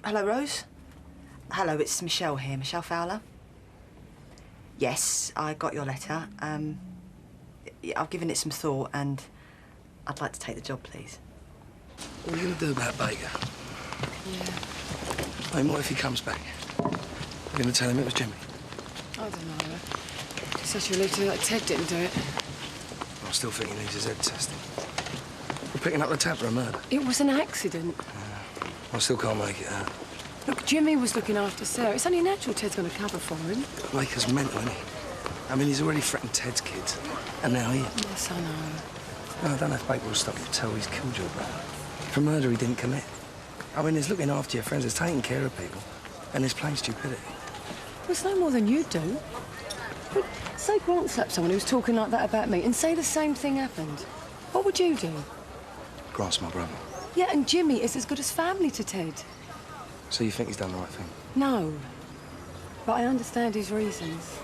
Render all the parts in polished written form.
Hello, Rose. Hello, it's Michelle here, Michelle Fowler. Yes, I got your letter. I've given it some thought and I'd like to take the job, please. What are you going to do about Baker? Yeah. I mean, what if he comes back? You're going to tell him it was Jimmy? I don't know. Such a relief to me that Ted didn't do it. I still think he needs his head tested. We're picking up the tab for a murder. It was an accident. I still can't make it out. Look, Jimmy was looking after Sarah. It's only natural Ted's going to cover for him. Baker's mental, isn't he? I mean, he's already threatened Ted's kids. And now he... Yes, I know. No, I don't know if Baker will stop you to tell he's killed your brother. For murder he didn't commit. I mean, there's looking after your friends, there's taking care of people, and there's plain stupidity. Well, it's no more than you do. But say Grant slapped someone who's talking like that about me, and say the same thing happened. What would you do? Grant's my brother. Yeah, and Jimmy is as good as family to Ted. So you think he's done the right thing? No. But I understand his reasons.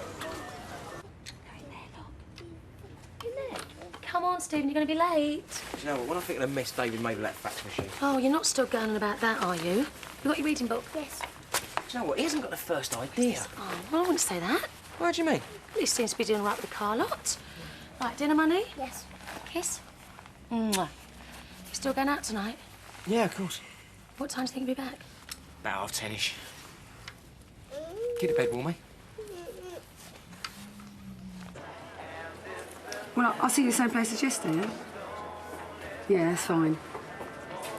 Come on, Stephen, you're going to be late. Do you know what? When I think of the mess David made with that fax machine... Oh, you're not still going on about that, are you? You got your reading book? Yes. Do you know what? He hasn't got the first idea. Oh, well, I wouldn't say that. What do you mean? Well, he seems to be doing right with the car lot. Right, dinner money? Yes. Kiss? Mwah. You still going out tonight? Yeah, of course. What time do you think you'll be back? About 10:30. Get to bed, will me? Well, I'll see you the same place as yesterday, yeah? Yeah, that's fine.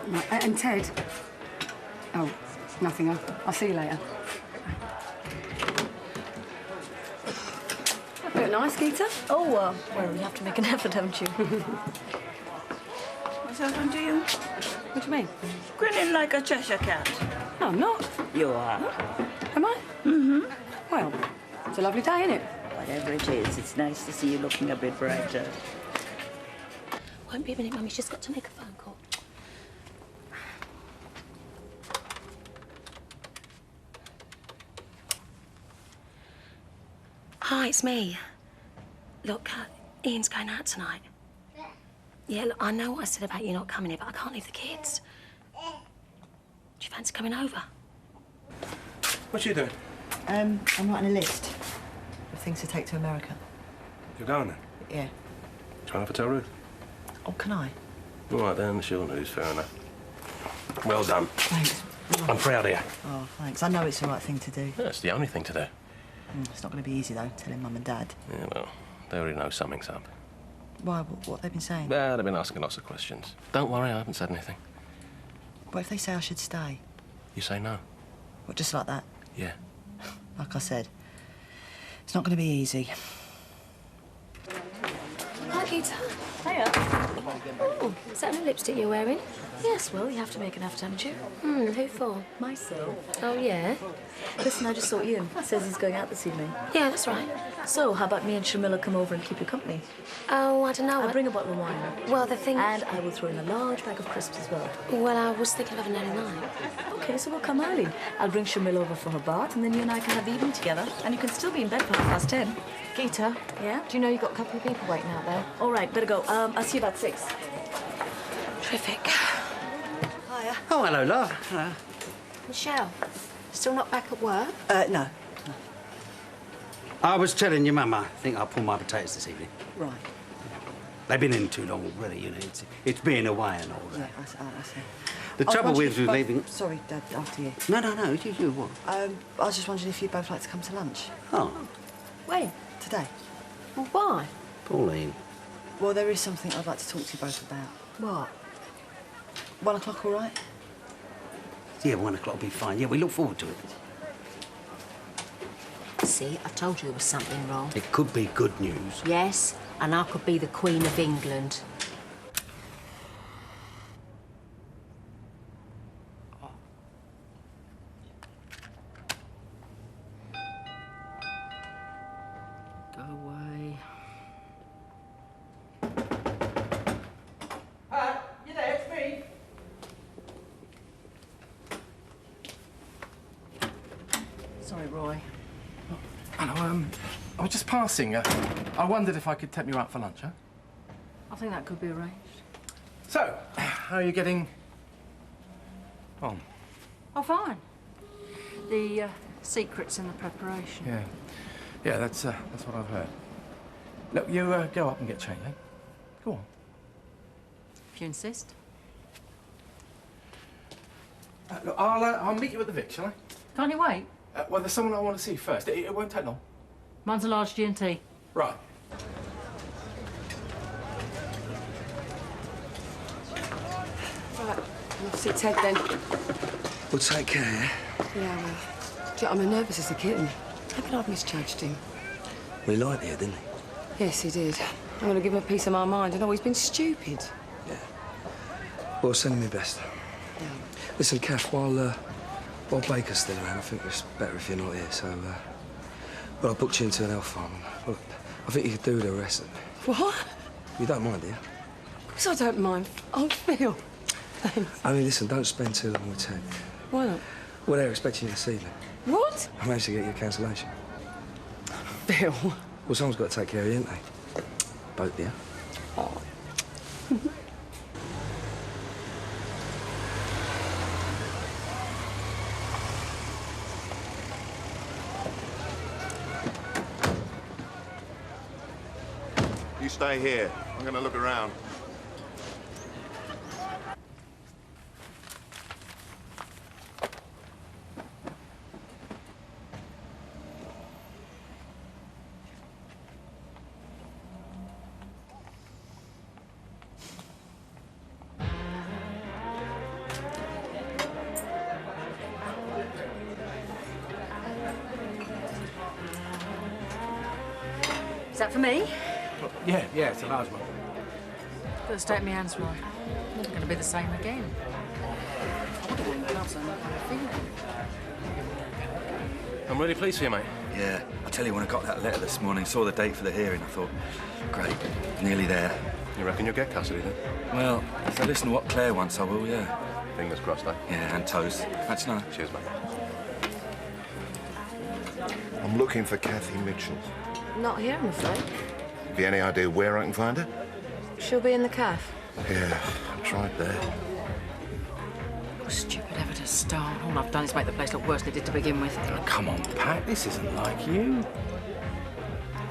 Right, and Ted? Oh, nothing. I'll see you later. A bit nice, Gita. Oh, well, you have to make an effort, haven't you? What's happened to you? What do you mean? Grinning like a Cheshire cat. No, I'm not. You are. Am I? Mm-hmm. Well, it's a lovely day, isn't it? Whatever it is, it's nice to see you looking a bit brighter. Won't be a minute, Mummy's just got to make a phone call. Hi, it's me. Look, Ian's going out tonight. Yeah, look, I know what I said about you not coming here, but I can't leave the kids. Do you fancy coming over? What you doing? I'm writing a list of things to take to America. You're going then? Yeah. Trying to tell Ruth? Oh, can I? All right, then. She'll lose, fair enough. Well done. Thanks. I'm proud of you. Oh, thanks. I know it's the right thing to do. That's the only thing to do. It's not going to be easy, though, telling Mum and Dad. Yeah, well, they already know something's up. Why? What they've been saying? They've been asking lots of questions. Don't worry, I haven't said anything. What if they say I should stay? You say no? What, just like that? Yeah. Like I said, it's not going to be easy. Hi, Gita. Hiya. Oh, is that the lipstick you're wearing? Yes, well, you have to make an effort, haven't you? Who for? Myself. Oh, yeah? Listen, I just saw Ian. Says he's going out this evening. Yeah, that's right. So, how about me and Shamilla come over and keep you company? Oh, I don't know. I'll bring a bottle of wine. Well, the thing... And I will throw in a large bag of crisps as well. Well, I was thinking of an early night. Okay, so we'll come early. I'll bring Shamilla over for her bath, and then you and I can have the evening together. And you can still be in bed for 10:30. Gita? Yeah? Do you know you've got a couple of people waiting out there? All right, better go. I'll see you about 6. Terrific. Hiya. Oh, hello, love. Michelle, still not back at work? No. I was telling your mum I think I'll pull my potatoes this evening. Right. They've been in too long already, you know. It's being away and all Yeah, that. I see. The I was trouble wondering with if you both- leaving... Sorry, Dad, after you. No, you what? I was just wondering if you'd both like to come to lunch. Oh, When? Today. Well, why? Pauline. Well, there is something I'd like to talk to you both about. What? 1 o'clock, all right? Yeah, 1 o'clock will be fine. Yeah, we look forward to it. See, I told you there was something wrong. It could be good news. Yes, and I could be the Queen of England. Go away. Hi, you there? It's me. Sorry, Roy. Hello, I was just passing. I wondered if I could take you out for lunch, huh? I think that could be arranged. So, how are you getting on? Oh, fine. The secret's in the preparation. Yeah. Yeah, that's what I've heard. Look, you go up and get changed, eh? Go on. If you insist. Look, I'll meet you at the Vic, shall I? Can't you wait? Well, there's someone I want to see first. It won't take long. Mine's a large G&T. Right. Right, I'll see Ted then. We'll take care, yeah? Yeah, well, I'm as nervous as a kitten. How can I have misjudged him? Well, he lied to you, didn't he? Yes, he did. I'm going to give him a piece of my mind. And he's been stupid. Yeah. Well, send him my best. Yeah. Listen, Cash, while Baker's still around, I think it's better if you're not here, so, well, I booked you into an elf farm. Look, I think you could do the rest of it. What? You don't mind, do you? Of course I don't mind. Oh, Phil. Thanks. I mean, listen, don't spend too long with Ted. Why not? Well, they're expecting you this evening. What? I managed to get you a cancellation. Phil. Well, someone's got to take care of you, ain't they? Both, yeah? Oh. You stay here. I'm going to look around. Is that for me? Yeah, it's a large one. Better state my hands right. Never going to be the same again. I'm really pleased for you, mate. Yeah, I tell you, when I got that letter this morning, saw the date for the hearing, I thought, great, nearly there. You reckon you'll get custody then? Well, if I listen to what Claire wants, I will, yeah. Fingers crossed, eh? Yeah, and toes. That's nice. Cheers, mate. I'm looking for Kathy Mitchell. Not here, I'm afraid. Have you any idea where I can find her? She'll be in the cafe. Yeah, I tried there. Stupid ever to start. All I've done is make the place look worse than it did to begin with. Come on, Pat, this isn't like you.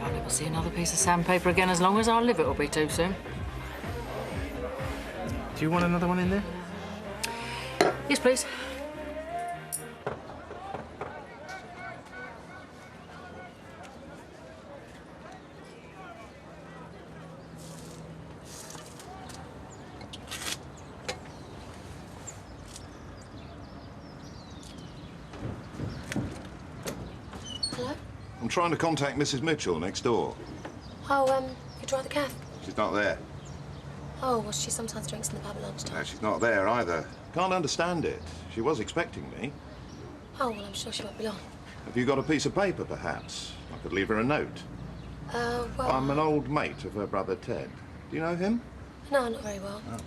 I'll never see another piece of sandpaper again as long as I live. It'll be too soon. Do you want another one in there? Yes, please. I'm trying to contact Mrs. Mitchell next door. Oh, you tried the cafe? She's not there. Oh, well, she sometimes drinks in the pub at lunchtime. No, she's not there either. Can't understand it. She was expecting me. Oh, well, I'm sure she won't be long. Have you got a piece of paper, perhaps? I could leave her a note. Well... I'm an old mate of her brother Ted. Do you know him? No, not very well. Oh.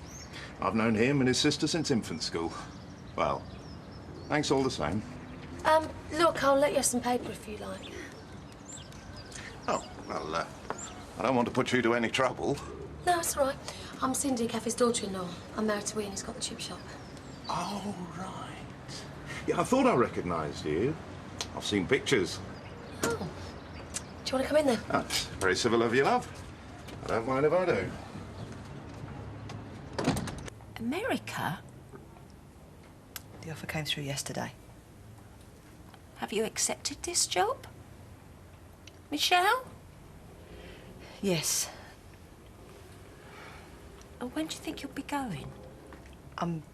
I've known him and his sister since infant school. Well, thanks all the same. Look, I'll let you have some paper if you like. Oh, well, I don't want to put you to any trouble. No, it's all right. I'm Cindy, Kathy's daughter-in-law. I'm married to Ian, he's got the chip shop. Oh, right. Yeah, I thought I recognised you. I've seen pictures. Oh. Do you want to come in, then? That's very civil of you, love. I don't mind if I do. America? The offer came through yesterday. Have you accepted this job? Michelle? Yes. And when do you think you'll be going? I'm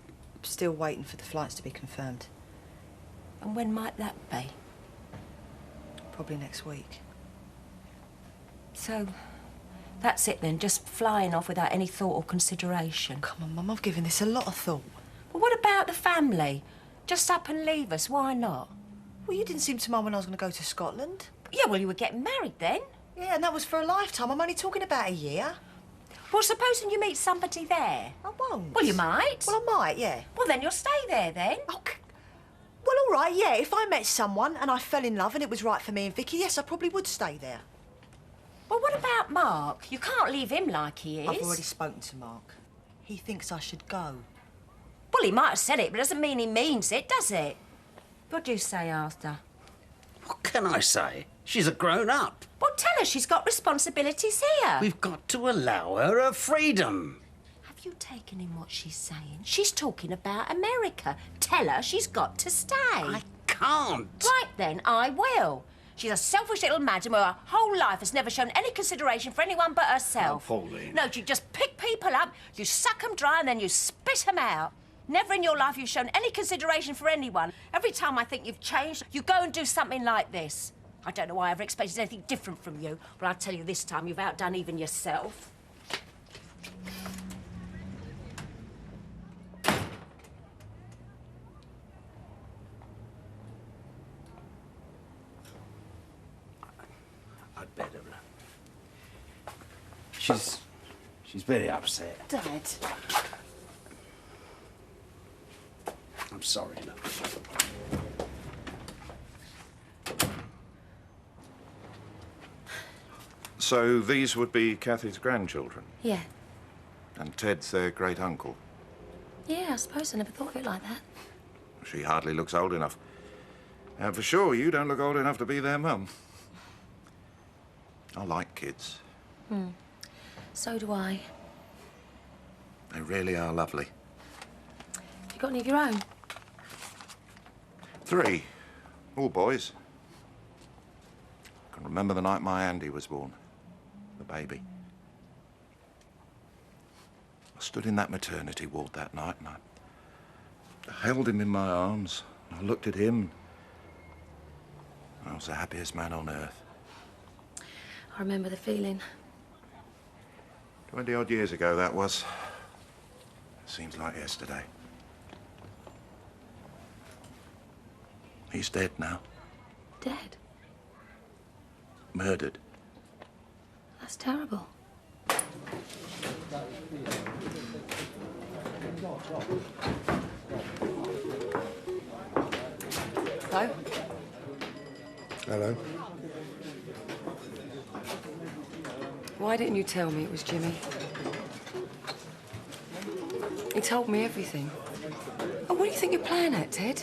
still waiting for the flights to be confirmed. And when might that be? Probably next week. So, that's it then, just flying off without any thought or consideration. Come on, Mum, I've given this a lot of thought. Well, what about the family? Just up and leave us, why not? Well, you didn't seem to mind when I was going to go to Scotland. Yeah, well, you were getting married then. Yeah, and that was for a lifetime. I'm only talking about a year. Well, supposing you meet somebody there. I won't. Well, you might. Well, I might, yeah. Well, then you'll stay there, then. Okay. Well, all right, yeah. If I met someone and I fell in love and it was right for me and Vicky, yes, I probably would stay there. Well, what about Mark? You can't leave him like he is. I've already spoken to Mark. He thinks I should go. Well, he might have said it, but it doesn't mean he means it, does it? What do you say, Arthur? What can I say? She's a grown-up. Well, tell her she's got responsibilities here. We've got to allow her freedom. Have you taken in what she's saying? She's talking about America. Tell her she's got to stay. I can't. Right then, I will. She's a selfish little madam who her whole life has never shown any consideration for anyone but herself. Oh, Pauline. No, you just pick people up, you suck them dry and then you spit them out. Never in your life you've shown any consideration for anyone. Every time I think you've changed, you go and do something like this. I don't know why I ever expected anything different from you, but I'll tell you this time, you've outdone even yourself. I'd better. She's very upset. Dad. I'm sorry, love. So these would be Kathy's grandchildren? Yeah. And Ted's their great-uncle? Yeah, I suppose I never thought of it like that. She hardly looks old enough. And for sure, you don't look old enough to be their mum. I like kids. So do I. They really are lovely. You got any of your own? 3. All boys. I can remember the night my Andy was born. The baby. I stood in that maternity ward that night and I held him in my arms. I looked at him. I was the happiest man on earth. I remember the feeling. 20-odd years ago, that was. Seems like yesterday. He's dead now. Dead? Murdered. That's terrible. Hello? Hello. Why didn't you tell me it was Jimmy? He told me everything. And what do you think you're playing at, Ted?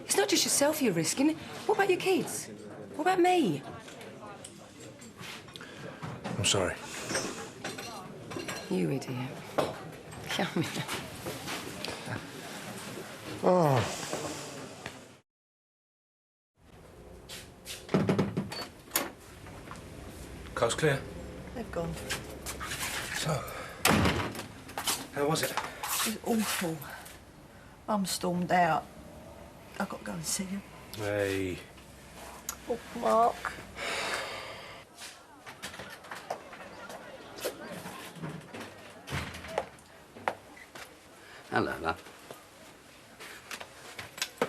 It's not just yourself you're risking. What about your kids? What about me? I'm sorry. You idiot. Come here. Oh. Coast clear. They've gone. So, how was it? It was awful. Mum stormed out. I've got to go and see him. Hey. Oh, Mark. Hello, love.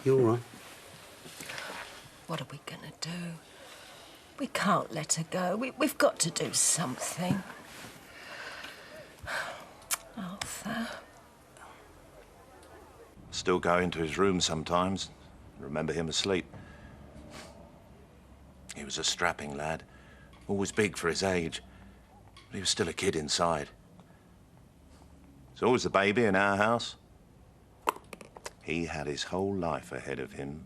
You all right? What are we gonna do? We can't let her go. We've got to do something. Arthur. Still go into his room sometimes. Remember him asleep. He was a strapping lad. Always big for his age. But he was still a kid inside. It's always the baby in our house. He had his whole life ahead of him.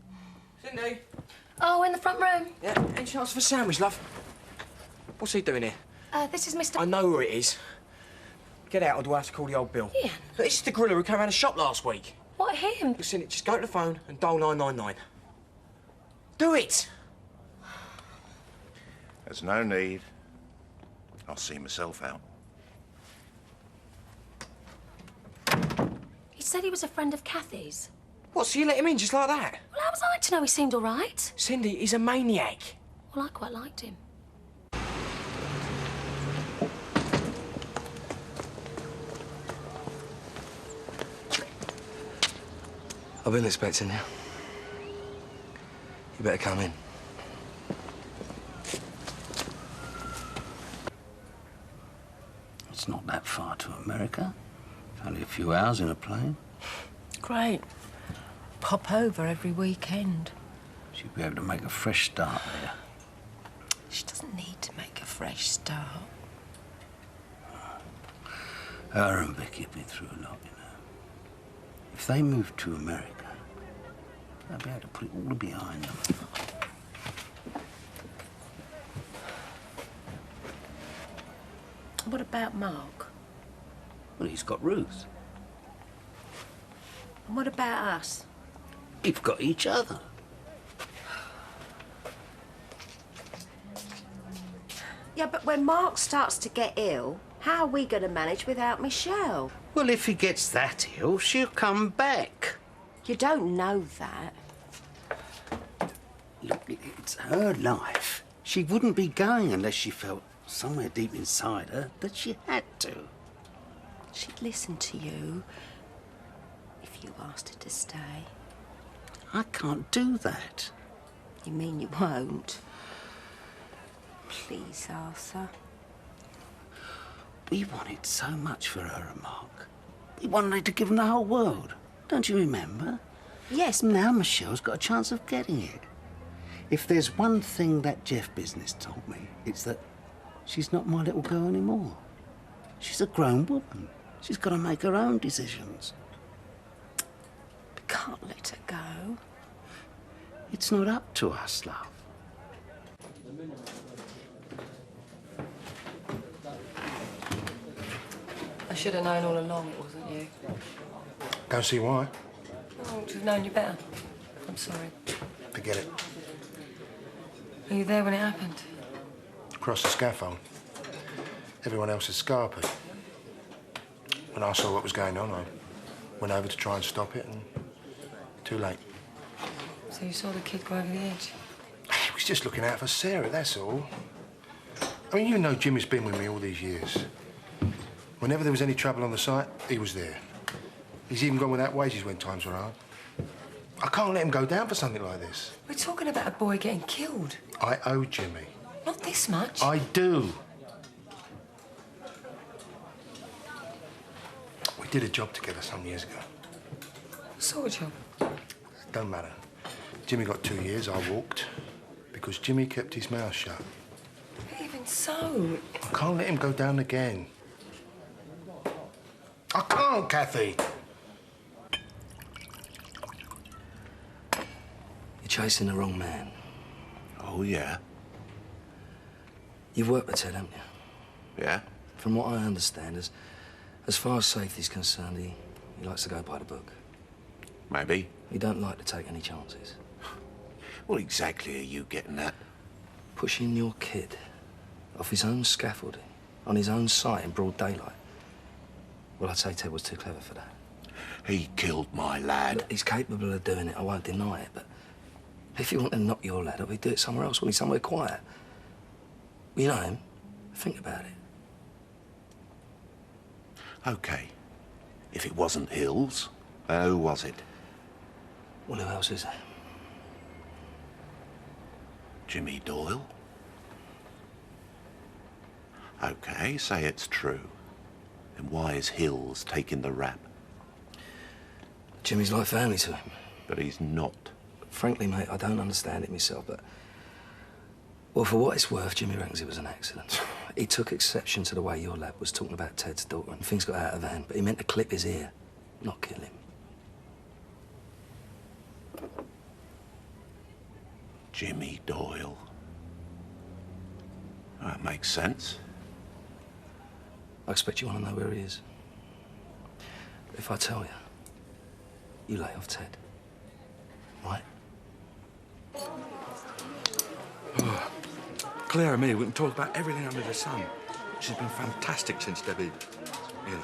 Cindy? Oh, in the front room. Yeah, any chance of a sandwich, love? What's he doing here? This is Mr. I know where it is. Get out, or do I have to call the old Bill? Ian. Look, this is the gorilla who came around the shop last week. What, him? Listen, just go to the phone and dial 999. Do it! There's no need. I'll see myself out. He said he was a friend of Kathy's. What, so you let him in just like that? Well, how was I to know he seemed all right? Cindy, he's a maniac. Well, I quite liked him. I've been expecting you. You better come in. It's not that far to America. It's only a few hours in a plane. Great. Pop over every weekend. She'll be able to make a fresh start there. She doesn't need to make a fresh start. Her and Vicky have been through a lot, you know. If they moved to America, They'll be able to put it all behind them. What about Mark? Well, he's got Ruth. And what about us? We've got each other. Yeah, but when Mark starts to get ill, how are we going to manage without Michelle? Well, if he gets that ill, she'll come back. You don't know that. Look, it's her life. She wouldn't be going unless she felt somewhere deep inside her that she had to. She'd listen to you if you asked her to stay. I can't do that. You mean you won't? Please, Arthur. We wanted so much for her and Mark. We wanted to give them the whole world. Don't you remember? Yes. Now Michelle's got a chance of getting it. If there's one thing that Jeff business told me, it's that she's not my little girl anymore. She's a grown woman. She's got to make her own decisions. We can't let her go. It's not up to us, love. I should have known all along it wasn't you. Don't see why. I ought to have known you better. I'm sorry. Forget it. Were you there when it happened? Across the scaffold. Everyone else is scarping. When I saw what was going on, I went over to try and stop it, and too late. So you saw the kid go over the edge? He was just looking out for Sarah, that's all. I mean, you know Jimmy's been with me all these years. Whenever there was any trouble on the site, he was there. He's even gone without wages when times were hard. I can't let him go down for something like this. We're talking about a boy getting killed. I owe Jimmy. Not this much. I do. We did a job together some years ago. What sort of job? Don't matter. Jimmy got 2 years, I walked. Because Jimmy kept his mouth shut. Even so... I can't let him go down again. I can't, Kathy. You're chasing the wrong man. Oh, yeah? You've worked with Ted, haven't you? Yeah? From what I understand, as far as safety's concerned, he likes to go by the book. Maybe. He don't like to take any chances. What exactly are you getting at? Pushing your kid off his own scaffolding, on his own site in broad daylight. Well, I'd say Ted was too clever for that. He killed my lad. Look, he's capable of doing it, I won't deny it, but if you want to knock your lad up, he'd do it somewhere else, wouldn't he? Somewhere quiet. You know him. Think about it. OK. If it wasn't Hills, then who was it? Well, who else is there? Jimmy Doyle? OK, say it's true. Then why is Hills taking the rap? Jimmy's like family to him. But he's not. Frankly, mate, I don't understand it myself, but... Well, for what it's worth, Jimmy reckons it was an accident. He took exception to the way your lad was talking about Ted's daughter, and things got out of hand, but he meant to clip his ear, not kill him. Jimmy Doyle. That makes sense. I expect you want to know where he is. But if I tell you, you lay off Ted. Right? Oh, Claire and me, we can talk about everything under the sun. She's been fantastic since Debbie, you know.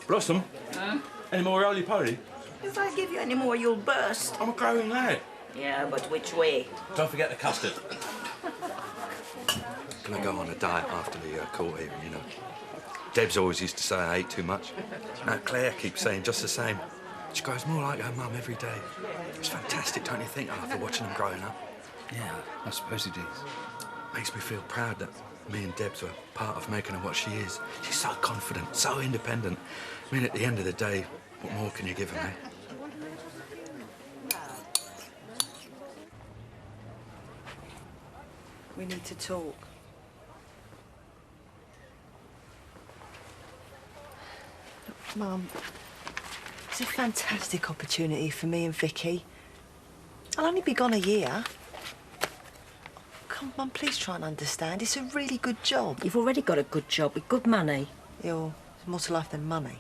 Blossom? Huh? Any more roly-poly? If I give you any more, you'll burst. I'm a growing lad. Yeah, but which way? Don't forget the custard. Gonna go on a diet after the court hearing, you know. Deb's always used to say I ate too much. Now Claire keeps saying just the same. She grows more like her mum every day. It's fantastic, don't you think, after watching them growing up? Yeah, I suppose it is. Makes me feel proud that me and Debs were part of making her what she is. She's so confident, so independent. I mean, at the end of the day, what more can you give her, eh? We need to talk. Look, Mum, it's a fantastic opportunity for me and Vicky. I'll only be gone a year. Come on, Mum, please try and understand. It's a really good job. You've already got a good job with good money. There's more to life than money.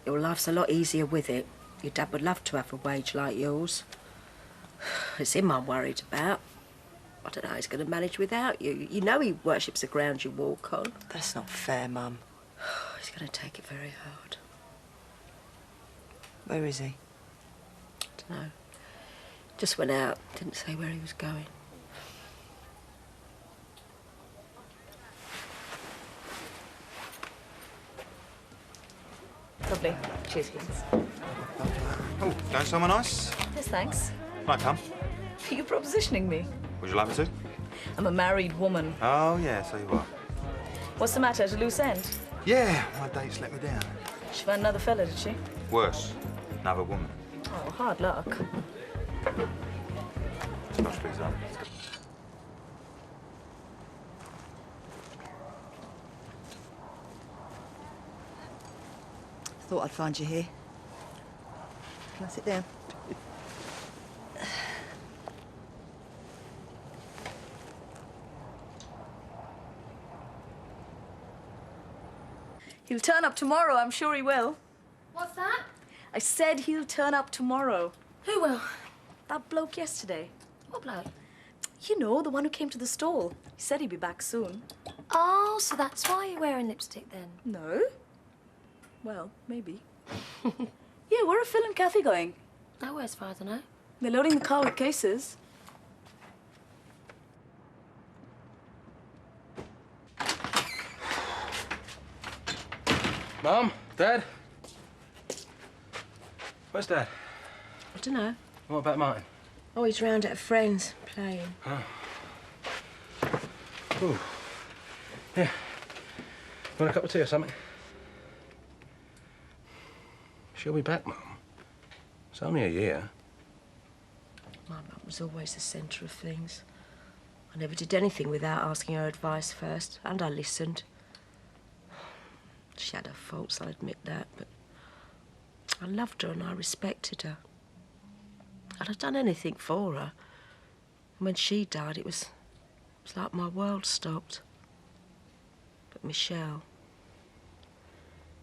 Your life's a lot easier with it. Your dad would love to have a wage like yours. It's him I'm worried about. I don't know how he's going to manage without you. You know he worships the ground you walk on. That's not fair, Mum. He's going to take it very hard. Where is he? Don't know. Just went out. Didn't say where he was going. Lovely. Cheers, kids. Oh, going somewhere nice? Yes, thanks. Can I come? Are you propositioning me? Would you like me to? I'm a married woman. Oh, yeah, so you are. What's the matter? At a loose end? Yeah, my date's let me down. She found another fella, did she? Worse, another woman. Oh, hard luck. Scotch trees up. Thought I'd find you here. Can I sit down? He'll turn up tomorrow, I'm sure he will. What's that? I said he'll turn up tomorrow. Who will? That bloke yesterday. What bloke? You know, the one who came to the stall. He said he'd be back soon. Oh, so that's why you're wearing lipstick then? No. Well, maybe. Yeah, where are Phil and Kathy going? Nowhere as far as I know. They're loading the car with cases. Mum? Dad? Where's Dad? I don't know. What about Martin? Oh, he's round at a friend's playing. Oh. Ooh. Yeah. Want a cup of tea or something? She'll be back, Mum. It's only a year. My mum was always the centre of things. I never did anything without asking her advice first, and I listened. She had her faults, I'll admit that, but I loved her and I respected her. I'd have done anything for her. And when she died, it was like my world stopped. But Michelle,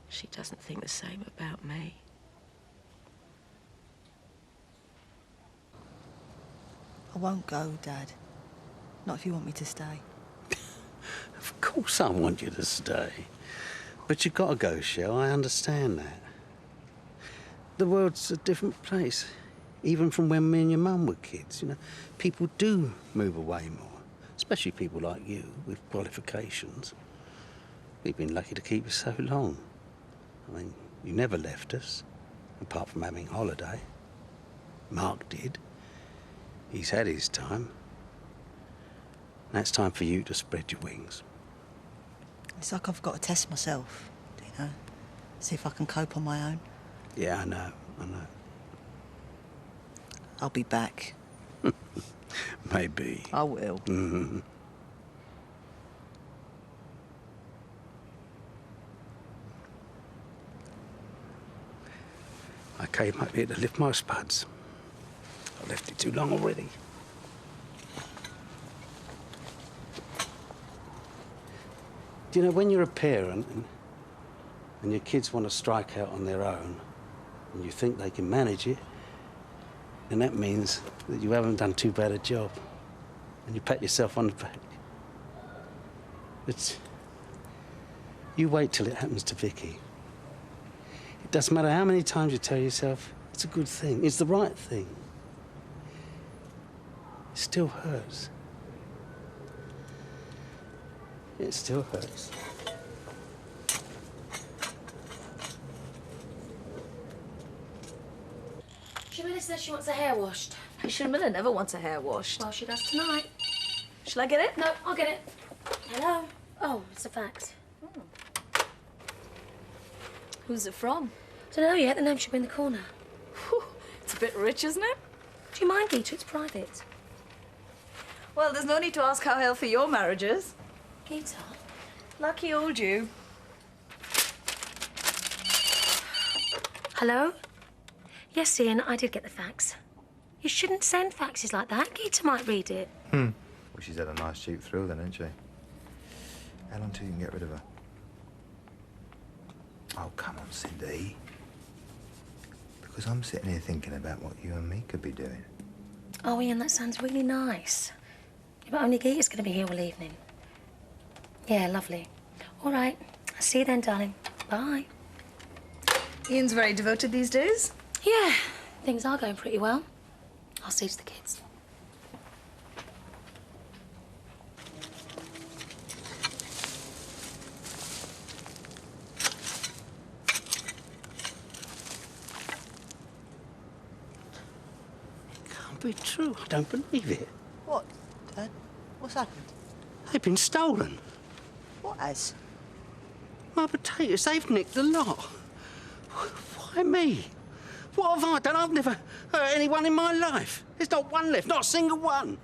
she doesn't think the same about me. I won't go, Dad. Not if you want me to stay. Of course I want you to stay. But you've got to go, Shell. I understand that. The world's a different place. Even from when me and your mum were kids, you know. People do move away more. Especially people like you, with qualifications. We've been lucky to keep you so long. I mean, you never left us, apart from having holiday. Mark did. He's had his time. Now it's time for you to spread your wings. It's like I've got to test myself, you know? See if I can cope on my own. Yeah, I know. I'll be back. Maybe. I will. Mm-hmm. I came up here to lift my spuds. I left it too long already. Do you know, when you're a parent and your kids want to strike out on their own and you think they can manage it, then that means that you haven't done too bad a job and you pat yourself on the back. But you wait till it happens to Vicky. It doesn't matter how many times you tell yourself it's a good thing, it's the right thing. It still hurts. It still hurts. Shamila says she wants her hair washed. Shamila never wants her hair washed. Well, she does tonight. Shall I get it? No, I'll get it. Hello? Oh, it's a fax. Who's it from? Don't know yet. The name should be in the corner. It's a bit rich, isn't it? Do you mind, Gita? It's private. Well, there's no need to ask how healthy your marriage is. Gita? Lucky old you. Hello? Yes, Ian, I did get the fax. You shouldn't send faxes like that. Gita might read it. Well, she's had a nice shoot through then, hasn't she? How long till you can get rid of her? Oh, come on, Cindy. Because I'm sitting here thinking about what you and me could be doing. Oh, Ian, that sounds really nice. Yeah, but only Gita's going to be here all evening. Yeah, lovely. All right. I'll see you then, darling. Bye. Ian's very devoted these days. Yeah, things are going pretty well. I'll see to the kids. Can't be true. I don't believe it. What, Dad? What's happened? They've been stolen. What has? My potatoes, they've nicked the lot. Why me? What have I done? I've never hurt anyone in my life. There's not one left, not a single one.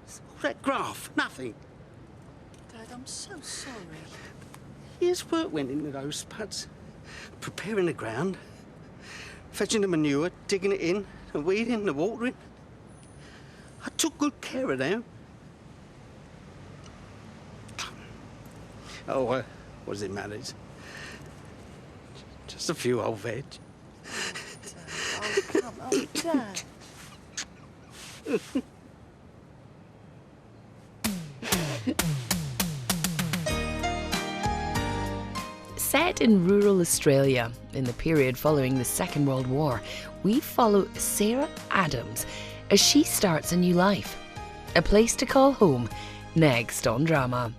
All that graft, nothing. Dad, I'm so sorry. Years' work went into those spuds. Preparing the ground, fetching the manure, digging it in, the weeding, the watering. I took good care of them. Oh, what does it matter? Just a few old veg. Oh, come on, Dad. Set in rural Australia in the period following the Second World War, we follow Sarah Adams as she starts a new life. A Place to Call Home, next on Drama.